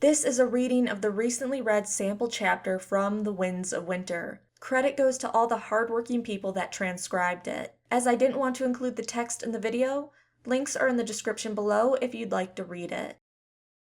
This is a reading of the recently read sample chapter from The Winds of Winter. Credit goes to all the hardworking people that transcribed it. As I didn't want to include the text in the video, links are in the description below if you'd like to read it.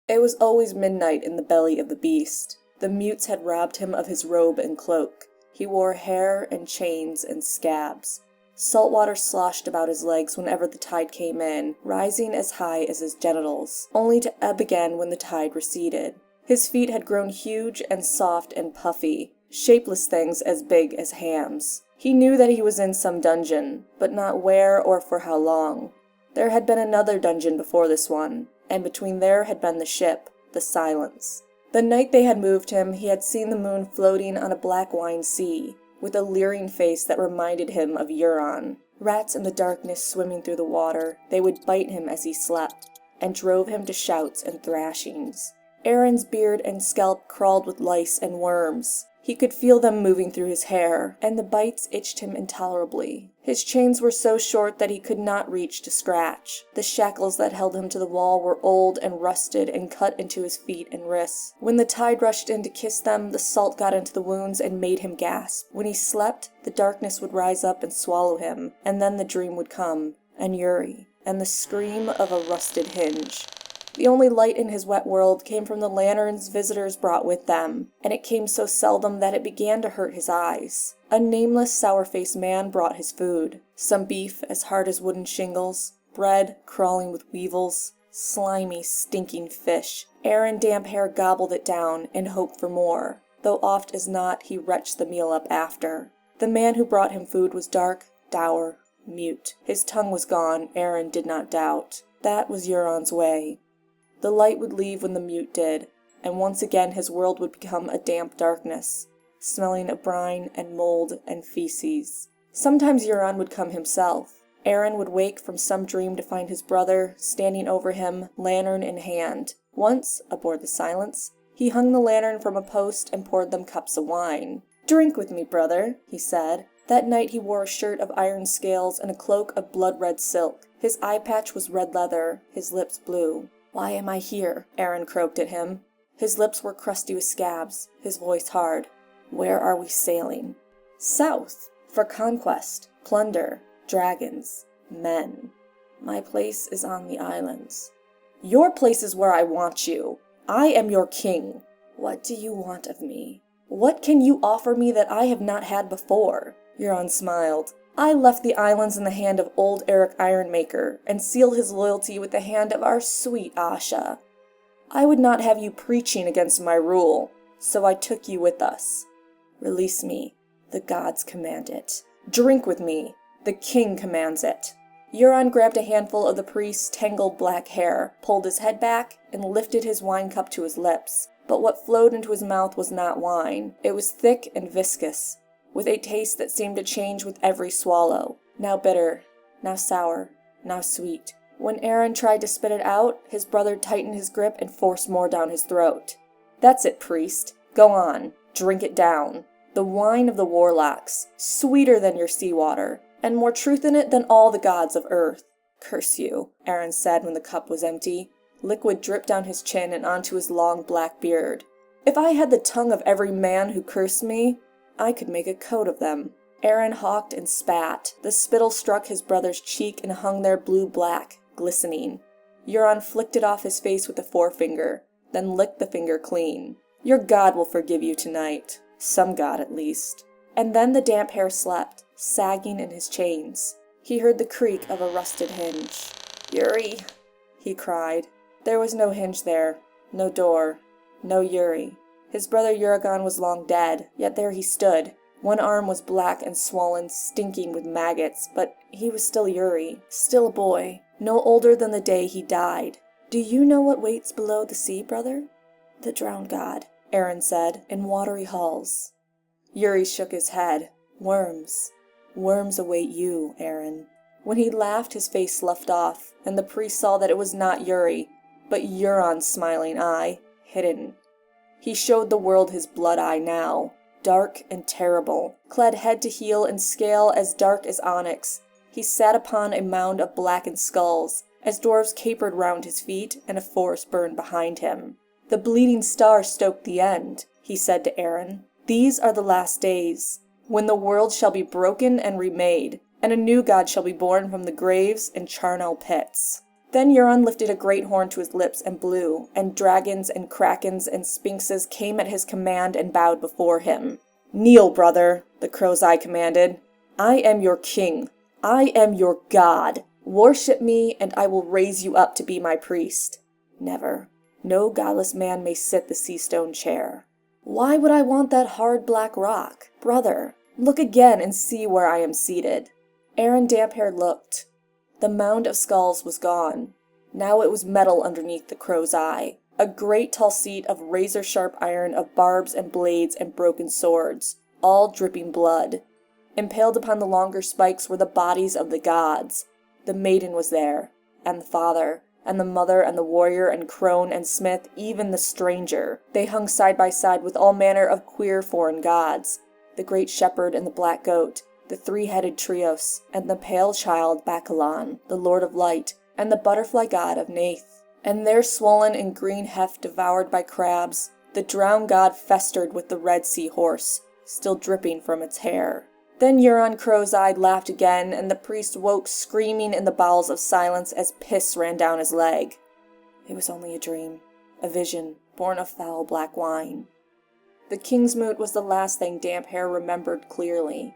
It was always midnight in the belly of the beast. The mutes had robbed him of his robe and cloak. He wore hair and chains and scabs. Saltwater sloshed about his legs whenever the tide came in, rising as high as his genitals, only to ebb again when the tide receded. His feet had grown huge and soft and puffy, shapeless things as big as hams. He knew that he was in some dungeon, but not where or for how long. There had been another dungeon before this one, and between there had been the ship, the Silence. The night they had moved him, he had seen the moon floating on a black wine sea, with a leering face that reminded him of Euron. Rats in the darkness swimming through the water, they would bite him as he slept, and drove him to shouts and thrashings. Aaron's beard and scalp crawled with lice and worms. He could feel them moving through his hair, and the bites itched him intolerably. His chains were so short that he could not reach to scratch. The shackles that held him to the wall were old and rusted and cut into his feet and wrists. When the tide rushed in to kiss them, the salt got into the wounds and made him gasp. When he slept, the darkness would rise up and swallow him, and then the dream would come, and Yuri, and the scream of a rusted hinge. The only light in his wet world came from the lanterns visitors brought with them, and it came so seldom that it began to hurt his eyes. A nameless, sour-faced man brought his food. Some beef as hard as wooden shingles, bread crawling with weevils, slimy, stinking fish. Aaron Damp Hair gobbled it down and hoped for more, though oft as not he retched the meal up after. The man who brought him food was dark, dour, mute. His tongue was gone, Aaron did not doubt. That was Euron's way. The light would leave when the mute did, and once again his world would become a damp darkness, smelling of brine and mold and feces. Sometimes Euron would come himself. Aaron would wake from some dream to find his brother standing over him, lantern in hand. Once, aboard the Silence, he hung the lantern from a post and poured them cups of wine. "Drink with me, brother," he said. That night he wore a shirt of iron scales and a cloak of blood-red silk. His eye patch was red leather, his lips blue. "Why am I here?" Aaron croaked at him. His lips were crusty with scabs, his voice hard. "Where are we sailing?" "South, for conquest, plunder, dragons, men. My place is on the islands." "Your place is where I want you. I am your king." "What do you want of me?" "What can you offer me that I have not had before?" Euron smiled. "I left the islands in the hand of old Eric Ironmaker, and sealed his loyalty with the hand of our sweet Asha. I would not have you preaching against my rule, so I took you with us. Release me. The gods command it. Drink with me. The king commands it." Euron grabbed a handful of the priest's tangled black hair, pulled his head back, and lifted his wine cup to his lips. But what flowed into his mouth was not wine. It was thick and viscous, with a taste that seemed to change with every swallow. Now bitter, now sour, now sweet. When Aaron tried to spit it out, his brother tightened his grip and forced more down his throat. "That's it, priest. Go on. Drink it down. The wine of the warlocks, sweeter than your seawater, and more truth in it than all the gods of earth." "Curse you," Aaron said when the cup was empty. Liquid dripped down his chin and onto his long black beard. "If I had the tongue of every man who cursed me, I could make a coat of them." Aaron hawked and spat. The spittle struck his brother's cheek and hung there blue-black, glistening. Euron flicked it off his face with a forefinger, then licked the finger clean. "Your god will forgive you tonight. Some god, at least." And then the damp hair slept, sagging in his chains. He heard the creak of a rusted hinge. "Yuri!" he cried. There was no hinge there, no door, no Yuri. His brother Euron was long dead, yet there he stood. One arm was black and swollen, stinking with maggots, but he was still Yuri, still a boy, no older than the day he died. "Do you know what waits below the sea, brother?" "The drowned god," Aaron said, "in watery halls." Yuri shook his head. "Worms. Worms await you, Aaron." When he laughed, his face sloughed off, and the priest saw that it was not Yuri, but Euron's smiling eye, hidden. He showed the world his blood eye now, dark and terrible, clad head to heel in scale as dark as onyx. He sat upon a mound of blackened skulls, as dwarves capered round his feet and a forest burned behind him. The bleeding star stoked the end, he said to Aaron. These are the last days, when the world shall be broken and remade, and a new god shall be born from the graves and charnel pits. Then Euron lifted a great horn to his lips and blew, and dragons and krakens and sphinxes came at his command and bowed before him. Kneel, brother, the Crow's Eye commanded. I am your king. I am your god. Worship me, and I will raise you up to be my priest. Never. No godless man may sit the sea stone chair. Why would I want that hard black rock? Brother, look again and see where I am seated. Aaron Damphair looked. The mound of skulls was gone. Now it was metal underneath the Crow's Eye, a great tall seat of razor-sharp iron of barbs and blades and broken swords, all dripping blood. Impaled upon the longer spikes were the bodies of the gods. The maiden was there, and the father, and the mother, and the warrior, and crone, and smith, even the stranger. They hung side by side with all manner of queer foreign gods, the great shepherd and the black goat, the three-headed Trios, and the pale child Bacallan, the lord of light, and the butterfly god of Nath. And there, swollen and green heft devoured by crabs, the drowned god festered with the Red Sea horse, still dripping from its hair. Then Euron Crow's Eye laughed again, and the priest woke screaming in the bowels of silence as piss ran down his leg. It was only a dream, a vision, born of foul black wine. The king's moot was the last thing Damphair remembered clearly.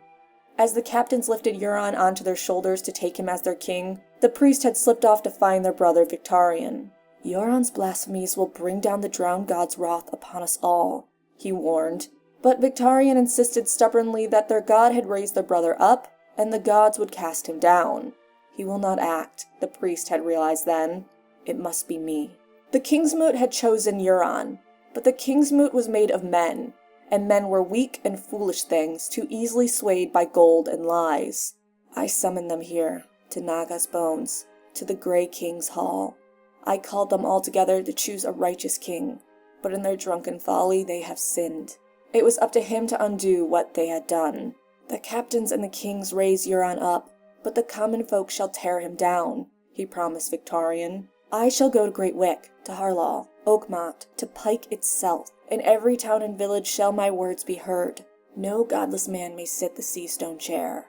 As the captains lifted Euron onto their shoulders to take him as their king, the priest had slipped off to find their brother Victarion. Euron's blasphemies will bring down the drowned god's wrath upon us all, he warned. But Victarion insisted stubbornly that their god had raised their brother up, and the gods would cast him down. He will not act, the priest had realized then. It must be me. The king's moot had chosen Euron, but the king's moot was made of men, and men were weak and foolish things, too easily swayed by gold and lies. I summoned them here, to Naga's bones, to the Grey King's Hall. I called them all together to choose a righteous king, but in their drunken folly they have sinned. It was up to him to undo what they had done. The captains and the kings raise Euron up, but the common folk shall tear him down, he promised Victarion. I shall go to Great Wick, to Harlaw, Oakmont, to Pike itself. In every town and village shall my words be heard. No godless man may sit the sea stone chair.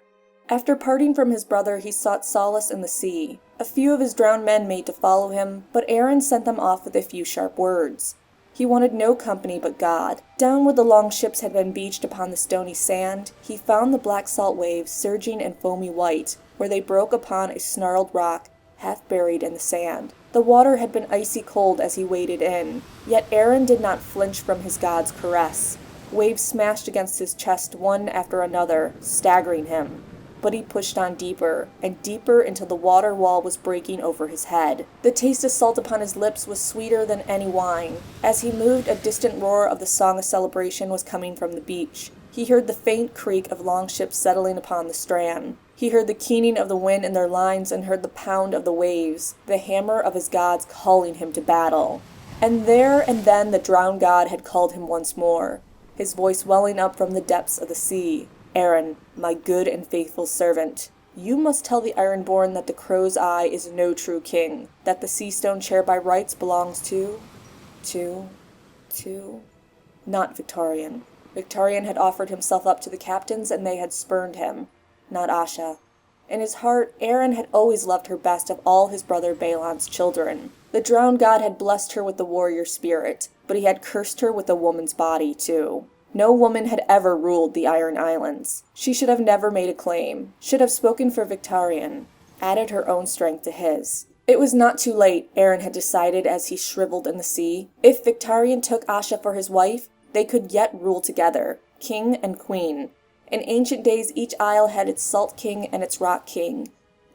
After parting from his brother, he sought solace in the sea. A few of his drowned men made to follow him, but Aaron sent them off with a few sharp words. He wanted no company but God. Down where the long ships had been beached upon the stony sand, he found the black salt waves surging and foamy white, where they broke upon a snarled rock, half buried in the sand. The water had been icy cold as he waded in, yet Aaron did not flinch from his god's caress. Waves smashed against his chest one after another, staggering him. But he pushed on deeper, and deeper until the water wall was breaking over his head. The taste of salt upon his lips was sweeter than any wine. As he moved, a distant roar of the Song of Celebration was coming from the beach. He heard the faint creak of longships settling upon the strand. He heard the keening of the wind in their lines and heard the pound of the waves, the hammer of his gods calling him to battle. And there and then the drowned god had called him once more, his voice welling up from the depths of the sea. Aaron, my good and faithful servant, you must tell the Ironborn that the Crow's Eye is no true king, that the sea stone chair by rights belongs to... Not Victarion. Victarion had offered himself up to the captains and they had spurned him. Not Asha. In his heart, Aaron had always loved her best of all his brother Balon's children. The drowned god had blessed her with the warrior spirit, but he had cursed her with a woman's body, too. No woman had ever ruled the Iron Islands. She should have never made a claim, should have spoken for Victarion, added her own strength to his. It was not too late, Aaron had decided as he shriveled in the sea. If Victarion took Asha for his wife, they could yet rule together, king and queen. In ancient days, each isle had its salt king and its rock king.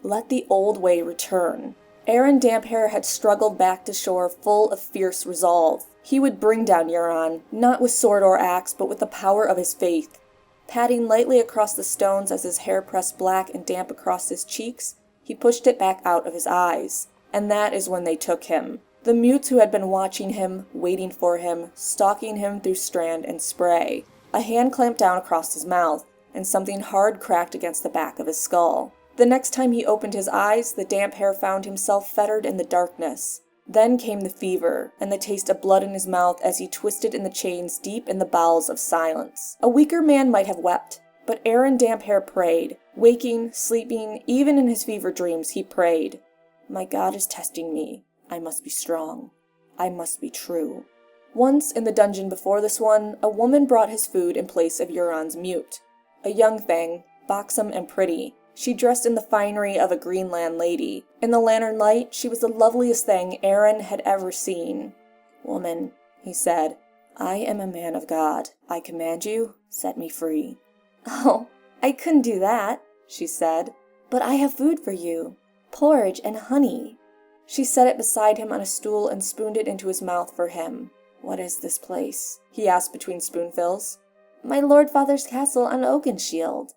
Let the old way return. Aaron Damphair had struggled back to shore full of fierce resolve. He would bring down Euron, not with sword or axe, but with the power of his faith. Patting lightly across the stones as his hair pressed black and damp across his cheeks, he pushed it back out of his eyes. And that is when they took him. The mutes who had been watching him, waiting for him, stalking him through strand and spray. A hand clamped down across his mouth, and something hard cracked against the back of his skull. The next time he opened his eyes, the Damphair found himself fettered in the darkness. Then came the fever, and the taste of blood in his mouth as he twisted in the chains deep in the bowels of silence. A weaker man might have wept, but Aeron Damphair prayed. Waking, sleeping, even in his fever dreams, he prayed. My God is testing me. I must be strong. I must be true. Once, in the dungeon before this one, a woman brought his food in place of Euron's mute. A young thing, buxom and pretty. She dressed in the finery of a Greenland lady. In the lantern light, she was the loveliest thing Aeron had ever seen. Woman, he said, I am a man of God. I command you, set me free. Oh, I couldn't do that, she said, but I have food for you. Porridge and honey. She set it beside him on a stool and spooned it into his mouth for him. What is this place? He asked between spoonfuls. My lord father's castle on Oakenshield.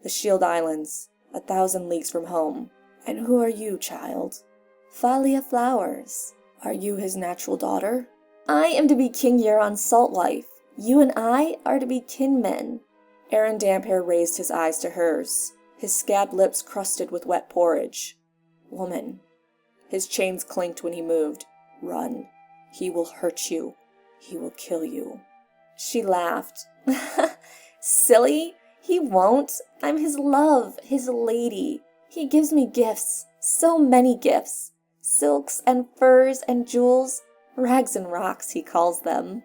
The Shield Islands, 1,000 leagues from home. And who are you, child? Thalia Flowers. Are you his natural daughter? I am to be King Euron's salt wife. You and I are to be kinmen. Aeron Damphair raised his eyes to hers, his scabbed lips crusted with wet porridge. Woman. His chains clinked when he moved. Run. He will hurt you. He will kill you. She laughed. Silly. He won't. I'm his love, his lady. He gives me gifts, so many gifts. Silks and furs and jewels. Rags and rocks, he calls them.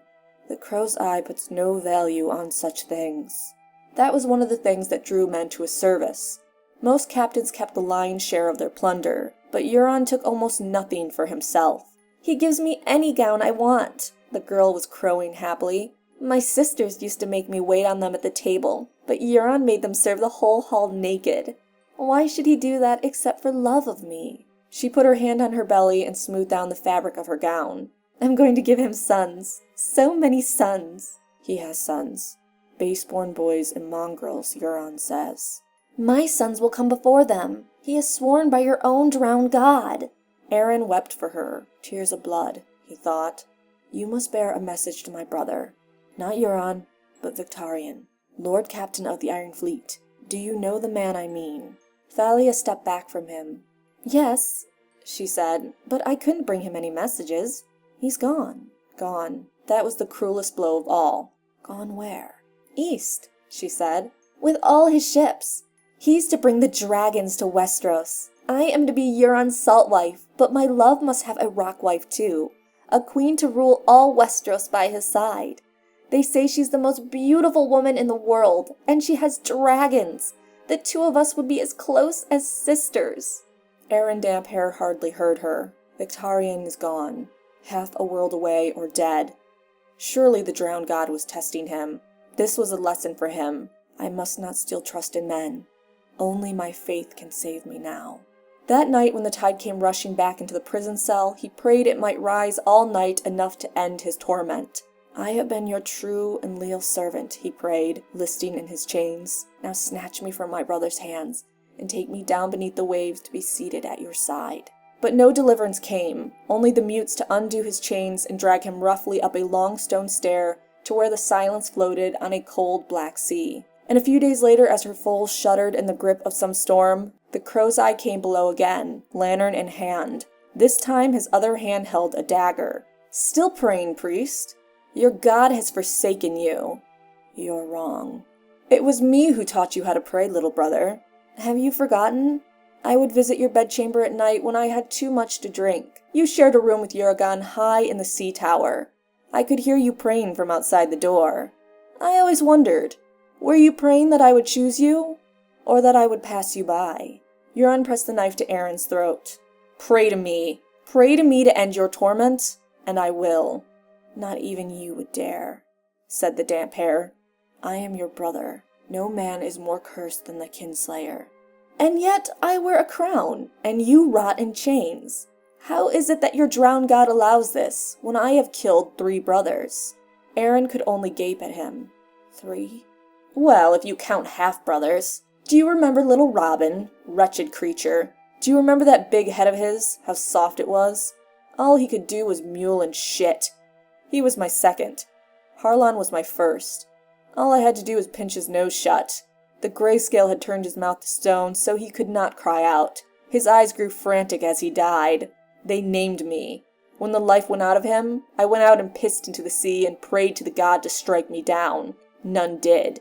The crow's eye puts no value on such things. That was one of the things that drew men to his service. Most captains kept the lion's share of their plunder, but Euron took almost nothing for himself. He gives me any gown I want, the girl was crowing happily. My sisters used to make me wait on them at the table, but Euron made them serve the whole hall naked. Why should he do that except for love of me? She put her hand on her belly and smoothed down the fabric of her gown. I'm going to give him sons. So many sons. He has sons. Baseborn boys and mongrels, Euron says. My sons will come before them. He has sworn by your own drowned god. Aeron wept for her, tears of blood, he thought. You must bear a message to my brother. Not Euron, but Victarion, Lord Captain of the Iron Fleet. Do you know the man I mean? Thalia stepped back from him. Yes, she said, but I couldn't bring him any messages. He's gone. Gone. That was the cruelest blow of all. Gone where? East, she said, with all his ships. He's to bring the dragons to Westeros. I am to be Euron's salt wife, but my love must have a rock wife too. A queen to rule all Westeros by his side. They say she's the most beautiful woman in the world, and she has dragons. The two of us would be as close as sisters. Aeron Damphair hardly heard her. Victarion is gone. Half a world away or dead. Surely the drowned god was testing him. This was a lesson for him. I must not still trust in men. Only my faith can save me now. That night when the tide came rushing back into the prison cell, he prayed it might rise all night enough to end his torment. I have been your true and leal servant, he prayed, listing in his chains. Now snatch me from my brother's hands, and take me down beneath the waves to be seated at your side. But no deliverance came, only the mutes to undo his chains and drag him roughly up a long stone stair to where the silence floated on a cold black sea. And a few days later, as her foals shuddered in the grip of some storm, the crow's eye came below again, lantern in hand. This time his other hand held a dagger. Still praying, priest? Your god has forsaken you. You're wrong. It was me who taught you how to pray, little brother. Have you forgotten? I would visit your bedchamber at night when I had too much to drink. You shared a room with Euron high in the sea tower. I could hear you praying from outside the door. I always wondered, were you praying that I would choose you, or that I would pass you by? Euron pressed the knife to Aeron's throat. Pray to me. Pray to me to end your torment, and I will. Not even you would dare, said the Damphair. I am your brother. No man is more cursed than the kinslayer. And yet I wear a crown, and you rot in chains. How is it that your drowned god allows this, when I have killed 3 brothers? Aeron could only gape at him. 3? Well, if you count half-brothers. Do you remember little Robin? Wretched creature. Do you remember that big head of his? How soft it was? All he could do was mule and shit. He was my second. Harlon was my first. All I had to do was pinch his nose shut. The grayscale had turned his mouth to stone, so he could not cry out. His eyes grew frantic as he died. They named me. When the life went out of him, I went out and pissed into the sea and prayed to the god to strike me down. None did.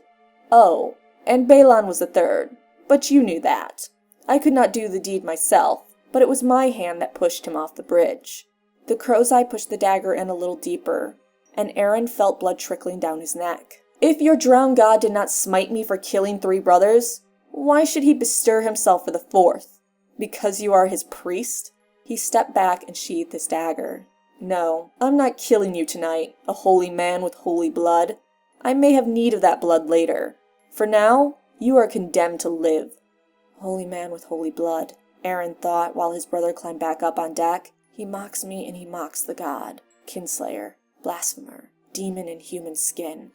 Oh, and Balon was the third, but you knew that. I could not do the deed myself, but it was my hand that pushed him off the bridge." The crow's eye pushed the dagger in a little deeper, and Aaron felt blood trickling down his neck. "If your drowned god did not smite me for killing 3 brothers, why should he bestir himself for the 4th? Because you are his priest?" He stepped back and sheathed his dagger. "No, I'm not killing you tonight, a holy man with holy blood. I may have need of that blood later. For now, you are condemned to live." Holy man with holy blood, Aaron thought while his brother climbed back up on deck. He mocks me and he mocks the god. Kinslayer, blasphemer, demon in human skin.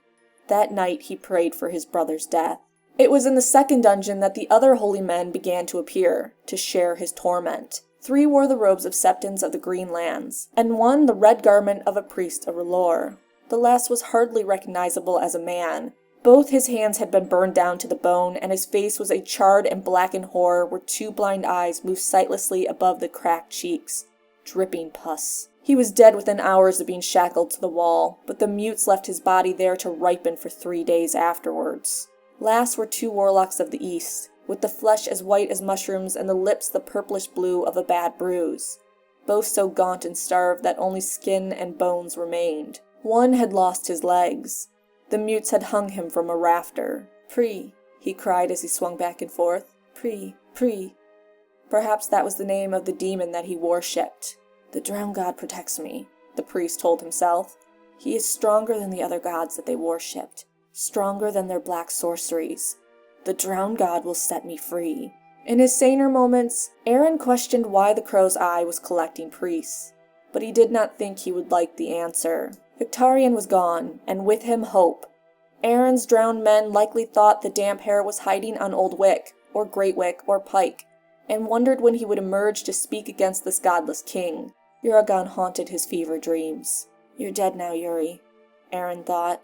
That night he prayed for his brother's death. It was in the second dungeon that the other holy men began to appear, to share his torment. 3 wore the robes of septons of the Green Lands, and 1 the red garment of a priest of R'hllor. The last was hardly recognizable as a man. Both his hands had been burned down to the bone, and his face was a charred and blackened horror where 2 blind eyes moved sightlessly above the cracked cheeks, dripping pus. He was dead within hours of being shackled to the wall, but the mutes left his body there to ripen for 3 days afterwards. Last were 2 warlocks of the east, with the flesh as white as mushrooms and the lips the purplish blue of a bad bruise. Both so gaunt and starved that only skin and bones remained. One had lost his legs. The mutes had hung him from a rafter. "Pri," he cried as he swung back and forth. "Pri, Pri." Perhaps that was the name of the demon that he worshipped. "The drowned god protects me," the priest told himself. "He is stronger than the other gods that they worshipped, stronger than their black sorceries. The drowned god will set me free." In his saner moments, Aaron questioned why the crow's eye was collecting priests, but he did not think he would like the answer. Victarion was gone, and with him hope. Aaron's drowned men likely thought the damp hair was hiding on Old Wick, or Great Wick, or Pike, and wondered when he would emerge to speak against this godless king. Euron haunted his fever dreams. "You're dead now, Yuri," Aaron thought.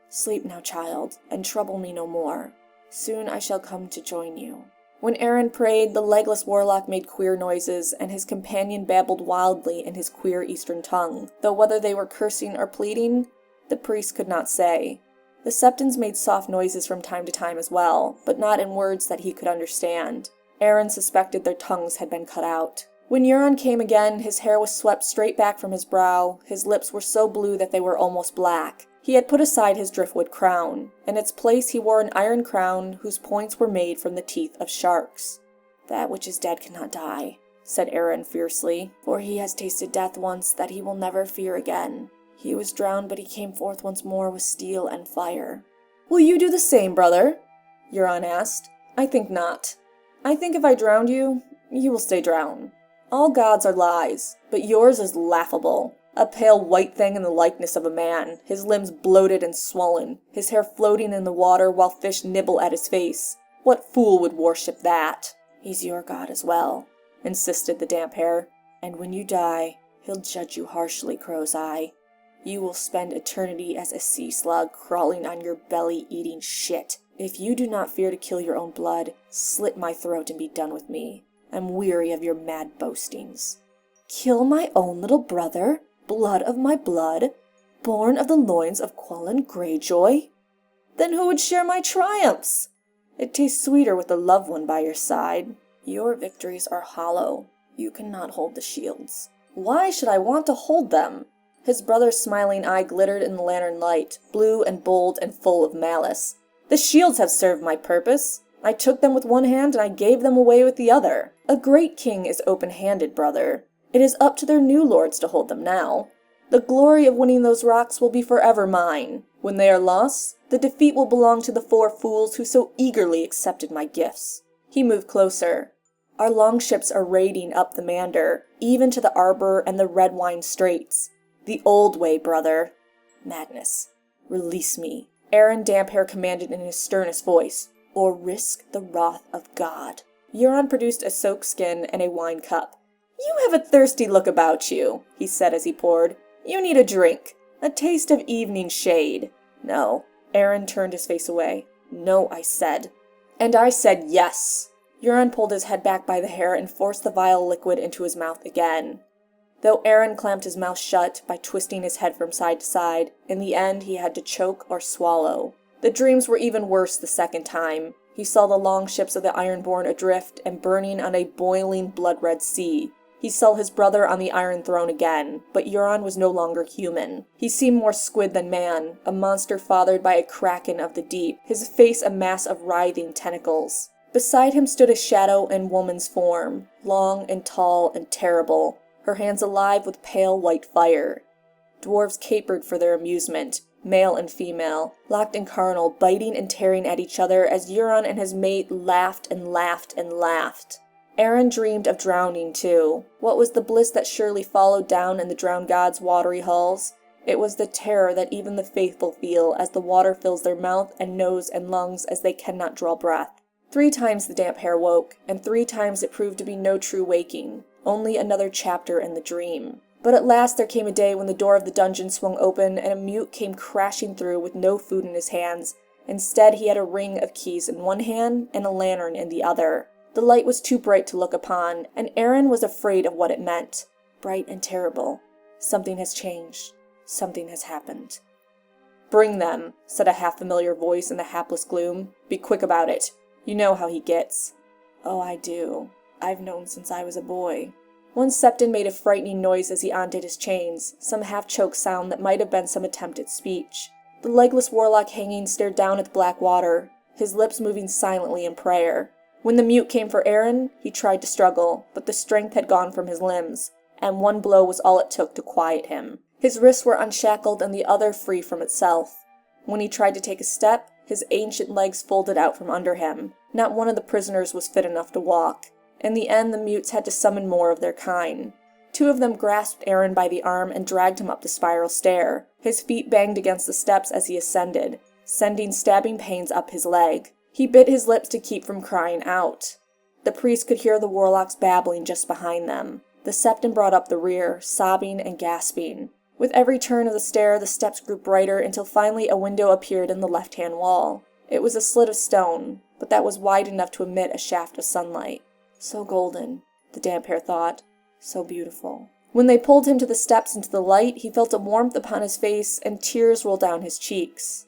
"Sleep now, child, and trouble me no more. Soon I shall come to join you." When Aaron prayed, the legless warlock made queer noises, and his companion babbled wildly in his queer eastern tongue, though whether they were cursing or pleading, the priest could not say. The septons made soft noises from time to time as well, but not in words that he could understand. Aaron suspected their tongues had been cut out. When Euron came again, his hair was swept straight back from his brow, his lips were so blue that they were almost black. He had put aside his driftwood crown. In its place he wore an iron crown whose points were made from the teeth of sharks. "That which is dead cannot die," said Aaron fiercely, "for he has tasted death once that he will never fear again. He was drowned, but he came forth once more with steel and fire." "Will you do the same, brother?" Euron asked. "I think not. I think if I drowned you, you will stay drowned. All gods are lies, but yours is laughable. A pale white thing in the likeness of a man, his limbs bloated and swollen, his hair floating in the water while fish nibble at his face. What fool would worship that?" "He's your god as well," insisted the damp hair. "And when you die, he'll judge you harshly, Crow's Eye. You will spend eternity as a sea slug crawling on your belly eating shit. If you do not fear to kill your own blood, slit my throat and be done with me. I'm weary of your mad boastings." "Kill my own little brother? Blood of my blood? Born of the loins of Quellen Greyjoy? Then who would share my triumphs? It tastes sweeter with a loved one by your side. Your victories are hollow. You cannot hold the shields." "Why should I want to hold them?" His brother's smiling eye glittered in the lantern light, blue and bold and full of malice. "The shields have served my purpose. I took them with one hand and I gave them away with the other. A great king is open-handed, brother. It is up to their new lords to hold them now. The glory of winning those rocks will be forever mine. When they are lost, the defeat will belong to the 4 fools who so eagerly accepted my gifts." He moved closer. "Our longships are raiding up the Mander, even to the Arbor and the Red Wine Straits. The old way, brother." "Madness. Release me," Aaron Damphair commanded in his sternest voice, "or risk the wrath of God." Euron produced a soaked skin and a wine cup. "You have a thirsty look about you," he said as he poured. "You need a drink. A taste of evening shade." "No." Aaron turned his face away. "No, I said." "And I said yes." Euron pulled his head back by the hair and forced the vile liquid into his mouth again. Though Aaron clamped his mouth shut by twisting his head from side to side, in the end he had to choke or swallow. The dreams were even worse the second time. He saw the long ships of the Ironborn adrift and burning on a boiling blood-red sea. He saw his brother on the Iron Throne again, but Euron was no longer human. He seemed more squid than man, a monster fathered by a kraken of the deep, his face a mass of writhing tentacles. Beside him stood a shadow in woman's form, long and tall and terrible, her hands alive with pale white fire. Dwarves capered for their amusement, male and female, locked and carnal, biting and tearing at each other as Euron and his mate laughed and laughed and laughed. Aaron dreamed of drowning too. What was the bliss that surely followed down in the drowned god's watery halls? It was the terror that even the faithful feel as the water fills their mouth and nose and lungs as they cannot draw breath. 3 times the damp hair woke, and 3 times it proved to be no true waking, only another chapter in the dream. But at last there came a day when the door of the dungeon swung open and a mute came crashing through with no food in his hands. Instead, he had a ring of keys in one hand and a lantern in the other. The light was too bright to look upon, and Aaron was afraid of what it meant. Bright and terrible. Something has changed. Something has happened. "Bring them," said a half-familiar voice in the hapless gloom. "Be quick about it. You know how he gets." "Oh, I do. I've known since I was a boy." One septon made a frightening noise as he undid his chains, some half-choked sound that might have been some attempt at speech. The legless warlock hanging stared down at the black water, his lips moving silently in prayer. When the mute came for Aaron, he tried to struggle, but the strength had gone from his limbs, and one blow was all it took to quiet him. His wrists were unshackled and the other free from itself. When he tried to take a step, his ancient legs folded out from under him. Not one of the prisoners was fit enough to walk. In the end, the mutes had to summon more of their kind. 2 of them grasped Aaron by the arm and dragged him up the spiral stair. His feet banged against the steps as he ascended, sending stabbing pains up his leg. He bit his lips to keep from crying out. The priest could hear the warlocks babbling just behind them. The septon brought up the rear, sobbing and gasping. With every turn of the stair, the steps grew brighter until finally a window appeared in the left-hand wall. It was a slit of stone, but that was wide enough to emit a shaft of sunlight. So golden, the damp hair thought. So beautiful. When they pulled him to the steps into the light, he felt a warmth upon his face and tears rolled down his cheeks.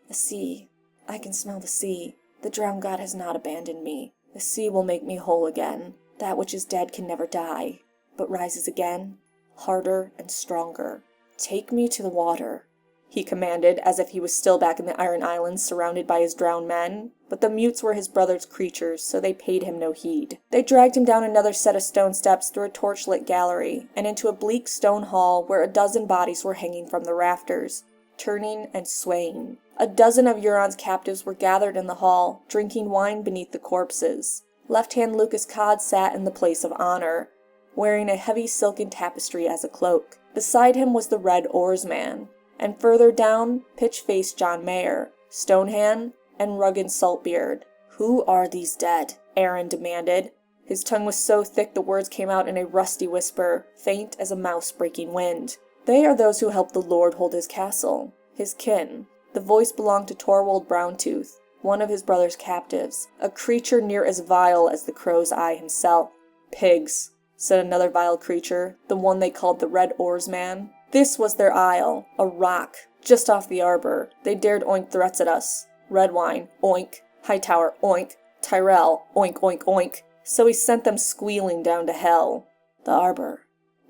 The sea. I can smell the sea. The drowned god has not abandoned me. The sea will make me whole again. That which is dead can never die, but rises again, harder and stronger. Take me to the water, he commanded, as if he was still back in the Iron Islands surrounded by his drowned men. But the mutes were his brother's creatures, so they paid him no heed. They dragged him down another set of stone steps through a torchlit gallery, and into a bleak stone hall where a dozen bodies were hanging from the rafters, turning and swaying. A dozen of Euron's captives were gathered in the hall, drinking wine beneath the corpses. Left-hand Lucas Codd sat in the place of honor, wearing a heavy silken tapestry as a cloak. Beside him was the Red Oarsman, and further down, pitch-faced John Mayer, Stonehand, and rugged Saltbeard. "Who are these dead?" Aaron demanded. His tongue was so thick the words came out in a rusty whisper, faint as a mouse breaking wind. "They are those who helped the Lord hold his castle, his kin." The voice belonged to Torwold Browntooth, one of his brother's captives, a creature near as vile as the Crow's Eye himself. "Pigs," said another vile creature, the one they called the Red Oarsman. "This was their isle, a rock, just off the arbor. They dared oink threats at us. Redwine, oink. Hightower, oink. Tyrell, oink, oink, oink. So he sent them squealing down to hell." The arbor.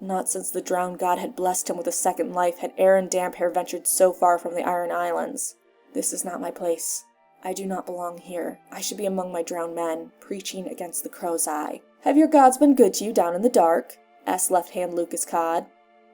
Not since the drowned god had blessed him with a second life had Aaron Damphair ventured so far from the Iron Islands. "This is not my place. I do not belong here. I should be among my drowned men, preaching against the Crow's Eye." "Have your gods been good to you down in the dark?" asked left-hand Lucas Codd.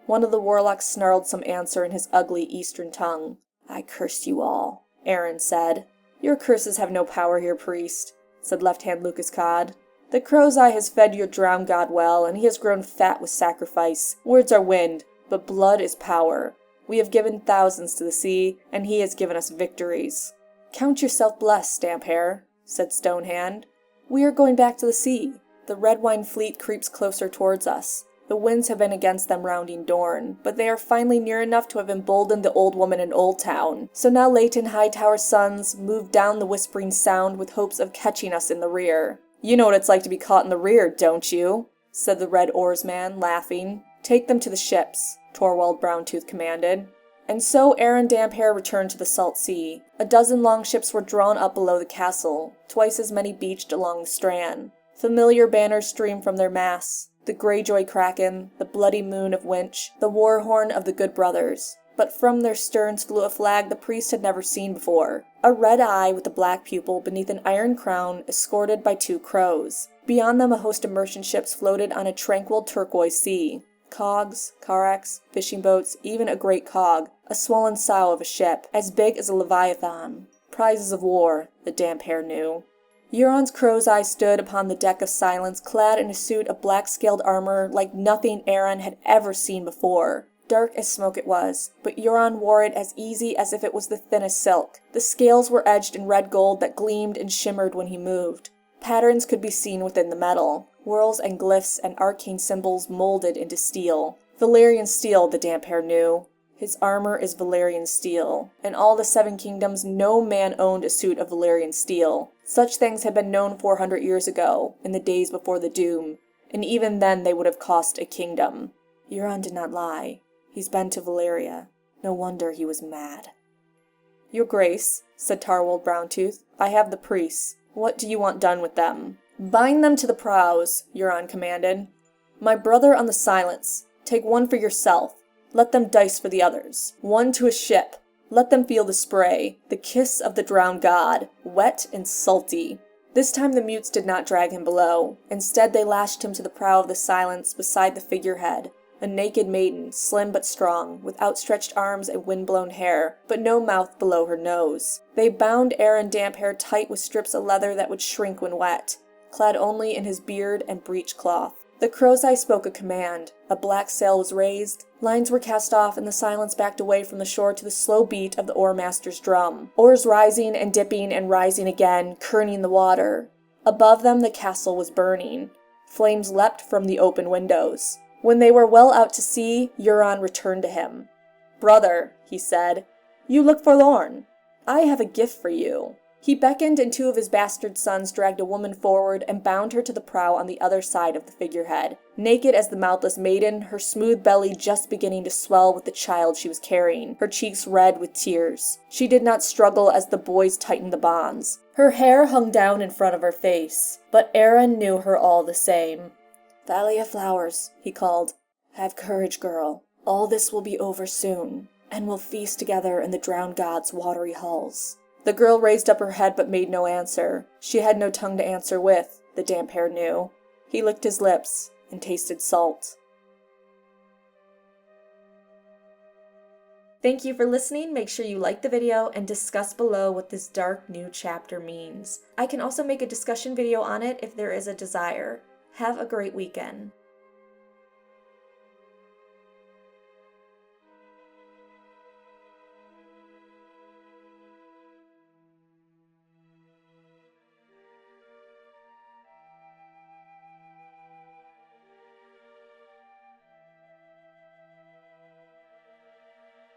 One of the warlocks snarled some answer in his ugly eastern tongue. "I curse you all," Aaron said. "Your curses have no power here, priest," said left-hand Lucas Codd. "The Crow's Eye has fed your drowned god well, and he has grown fat with sacrifice. Words are wind, but blood is power. We have given thousands to the sea, and he has given us victories." "Count yourself blessed, Damphair," said Stonehand. "We are going back to the sea. The Redwine fleet creeps closer towards us. The winds have been against them rounding Dorne, but they are finally near enough to have emboldened the old woman in Old Town. So now Leighton Hightower's sons move down the whispering sound with hopes of catching us in the rear." "You know what it's like to be caught in the rear, don't you?" said the Red Oarsman, laughing. "Take them to the ships," Torwald Browntooth commanded. And so Aeron Damphair returned to the Salt Sea. A dozen longships were drawn up below the castle, twice as many beached along the strand. Familiar banners streamed from their masts, the Greyjoy Kraken, the Bloody Moon of Winch, the war horn of the Good Brothers. But from their sterns flew a flag the priest had never seen before. A red eye with a black pupil beneath an iron crown, escorted by 2 crows. Beyond them a host of merchant ships floated on a tranquil turquoise sea. Cogs, carracks, fishing boats, even a great cog, a swollen sow of a ship, as big as a leviathan. Prizes of war, the Damphair knew. Euron's crow's eye stood upon the deck of silence, clad in a suit of black-scaled armor like nothing Aeron had ever seen before. Dark as smoke it was, but Euron wore it as easy as if it was the thinnest silk. The scales were edged in red gold that gleamed and shimmered when he moved. Patterns could be seen within the metal, whorls and glyphs and arcane symbols molded into steel. Valyrian steel, the Damphair knew. His armor is Valyrian steel. In all the 7 kingdoms, no man owned a suit of Valyrian steel. Such things had been known 400 years ago, in the days before the Doom, and even then they would have cost a kingdom. Euron did not lie. He's been to Valyria. No wonder he was mad. "Your Grace," said Torwald Browntooth, "I have the priests. What do you want done with them?" "Bind them to the prows," Euron commanded. "My brother on the Silence. Take one for yourself. Let them dice for the others. One to a ship. Let them feel the spray, the kiss of the drowned god, wet and salty." This time the mutes did not drag him below. Instead they lashed him to the prow of the Silence beside the figurehead. A naked maiden, slim but strong, with outstretched arms and wind-blown hair, but no mouth below her nose. They bound Aeron Damphair tight with strips of leather that would shrink when wet, clad only in his beard and breechcloth. The crow's eye spoke a command. A black sail was raised, lines were cast off, and the Silence backed away from the shore to the slow beat of the oarmaster's drum. Oars rising and dipping and rising again, kerning the water. Above them the castle was burning. Flames leapt from the open windows. When they were well out to sea, Euron returned to him. "Brother," he said, "you look forlorn. I have a gift for you." He beckoned, and 2 of his bastard sons dragged a woman forward and bound her to the prow on the other side of the figurehead. Naked as the mouthless maiden, her smooth belly just beginning to swell with the child she was carrying, her cheeks red with tears. She did not struggle as the boys tightened the bonds. Her hair hung down in front of her face, but Aeron knew her all the same. "Valley of Flowers," he called. "Have courage, girl. All this will be over soon, and we'll feast together in the drowned god's watery halls." The girl raised up her head but made no answer. She had no tongue to answer with, the Damphair knew. He licked his lips and tasted salt. Thank you for listening. Make sure you like the video and discuss below what this dark new chapter means. I can also make a discussion video on it if there is a desire. Have a great weekend.